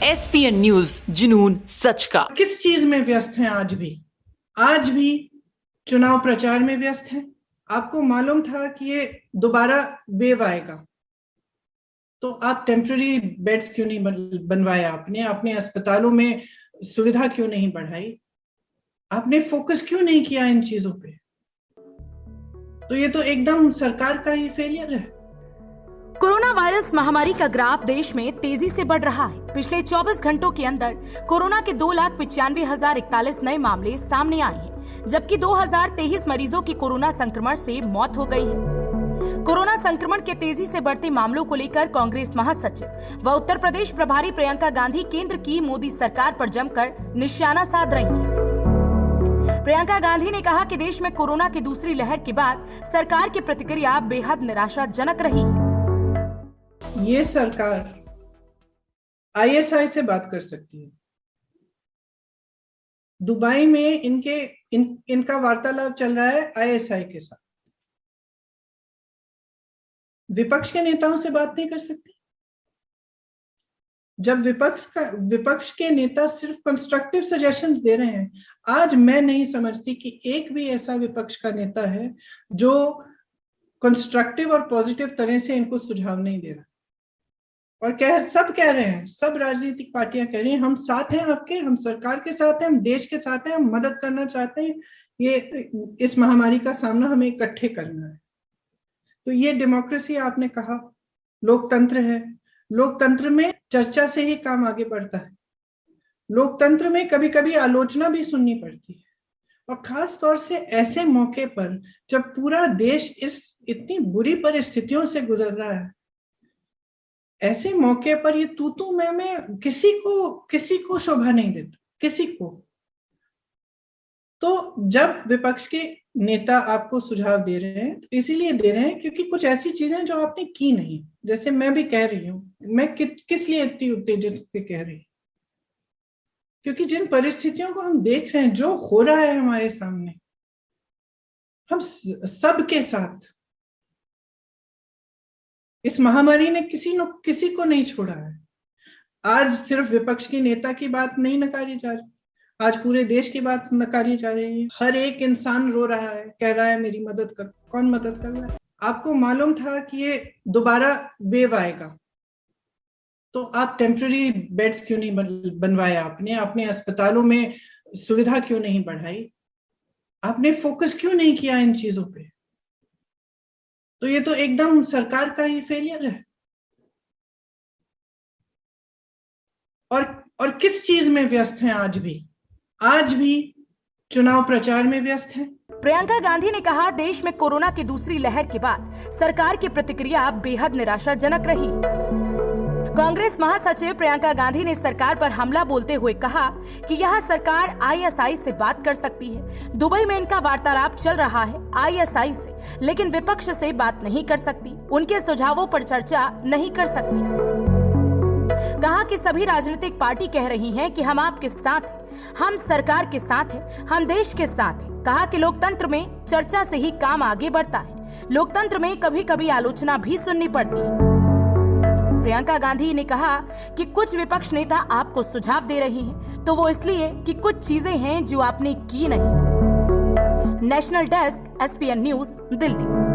SPN news, जुनून सच का। किस चीज में व्यस्त हैं? आज भी चुनाव प्रचार में व्यस्त हैं। आपको मालूम था कि ये दोबारा वेव आएगा, तो आप टेम्पररी बेड्स क्यों नहीं बनवाए? आपने अस्पतालों में सुविधा क्यों नहीं बढ़ाई? आपने फोकस क्यों नहीं किया इन चीजों पे? तो ये तो एकदम सरकार का ही फेलियर है। कोरोना वायरस महामारी का ग्राफ देश में तेजी से बढ़ रहा है। पिछले 24 घंटों के अंदर कोरोना के 2,95,041 नए मामले सामने आए हैं, जबकि 2023 मरीजों की कोरोना संक्रमण से मौत हो गई है। कोरोना संक्रमण के तेजी से बढ़ते मामलों को लेकर कांग्रेस महासचिव व उत्तर प्रदेश प्रभारी प्रियंका गांधी केंद्र की मोदी सरकार पर जमकर निशाना साध रही हैं। प्रियंका गांधी ने कहा कि देश में कोरोना की दूसरी लहर के बाद सरकार की प्रतिक्रिया बेहद निराशाजनक रही है। ये सरकार ISI से बात कर सकती है। दुबई में इनका वार्तालाप चल रहा है ISI के साथ। विपक्ष के नेताओं से बात नहीं कर सकती? जब विपक्ष के नेता सिर्फ कंस्ट्रक्टिव सजेशंस दे रहे हैं। आज मैं नहीं समझती कि एक भी ऐसा विपक्ष का नेता है जो कंस्ट्रक्टिव और पॉजिटिव तरह से इनको सुझाव नहीं दे रहा। और सब कह रहे हैं, सब राजनीतिक पार्टियां कह रही हैं, हम साथ हैं आपके, हम सरकार के साथ हैं, हम देश के साथ हैं, हम मदद करना चाहते हैं, इस महामारी का सामना हमें इकट्ठे करना है। तो ये डेमोक्रेसी आपने कहा, लोकतंत्र है। लोकतंत्र में चर्चा से ही काम आगे बढ़ता है। लोकतंत्र में कभी कभी आलोचना भी सुननी पड़ती है, और खास तौर से ऐसे मौके पर जब पूरा देश इतनी बुरी परिस्थितियों से गुजर रहा है। ऐसे मौके पर ये तू मैं किसी को शोभा नहीं देता, किसी को। तो जब विपक्ष के नेता आपको सुझाव दे रहे हैं, तो इसीलिए दे रहे हैं क्योंकि कुछ ऐसी चीजें जो आपने की नहीं। जैसे मैं भी कह रही हूँ, मैं किस लिए इतनी उत्तेजित पे कह रही हूँ? क्योंकि जिन परिस्थितियों को हम देख रहे हैं, जो हो रहा है हमारे सामने, हम सबके साथ इस महामारी ने किसी को नहीं छोड़ा है। आज सिर्फ विपक्ष के नेता की बात नहीं नकारी जा रही, आज पूरे देश की बात नकारी जा रही है। हर एक इंसान रो रहा है, कह रहा है मेरी मदद कर। कौन मदद कर रहा है? आपको मालूम था कि ये दोबारा वेव आएगा, तो आप टेम्पररी बेड्स क्यों नहीं बनवाए? आपने अस्पतालों में सुविधा क्यों नहीं बढ़ाई? आपने फोकस क्यों नहीं किया इन चीजों पे? तो ये तो एकदम सरकार का ही फेलियर है। और किस चीज में व्यस्त हैं? आज भी चुनाव प्रचार में व्यस्त हैं। प्रियंका गांधी ने कहा, देश में कोरोना की दूसरी लहर के बाद सरकार की प्रतिक्रिया बेहद निराशाजनक रही। कांग्रेस महासचिव प्रियंका गांधी ने सरकार पर हमला बोलते हुए कहा कि यह सरकार ISI से बात कर सकती है। दुबई में इनका वार्तालाप चल रहा है ISI से, लेकिन विपक्ष से बात नहीं कर सकती, उनके सुझावों पर चर्चा नहीं कर सकती। कहा कि सभी राजनीतिक पार्टी कह रही हैं कि हम आपके साथ हैं, हम सरकार के साथ हैं, हम देश के साथ हैं। कहा कि लोकतंत्र में चर्चा से ही काम आगे बढ़ता है। लोकतंत्र में कभी कभी आलोचना भी सुननी पड़ती है। प्रियंका गांधी ने कहा कि कुछ विपक्ष नेता आपको सुझाव दे रहे हैं, तो वो इसलिए कि कुछ चीजें हैं जो आपने की नहीं। National desk, SPN news, Delhi.